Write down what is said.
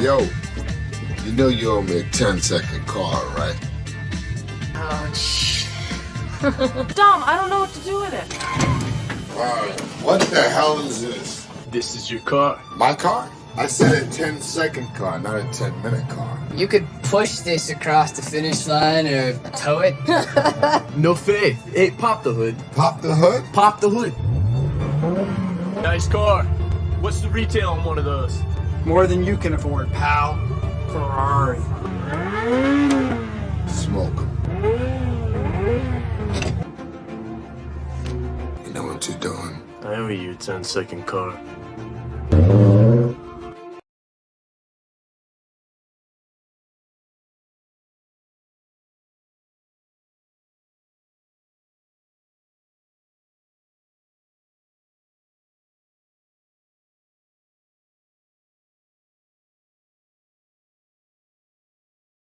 Yo, you know you owe me a 10-second car, right? Ouch. Dom, I don't know what to do with it. Alright, what the hell is this? This is your car. My car? I said a 10-second car, not a 10-minute car. You could push this across the finish line or tow it. No faith. Hey, pop the hood. Pop the hood? Pop the hood. Nice car. What's the retail on one of those? More than you can afford, pal. Ferrari. Smoke 'em. You know what you're doing? I owe you a 10-second car.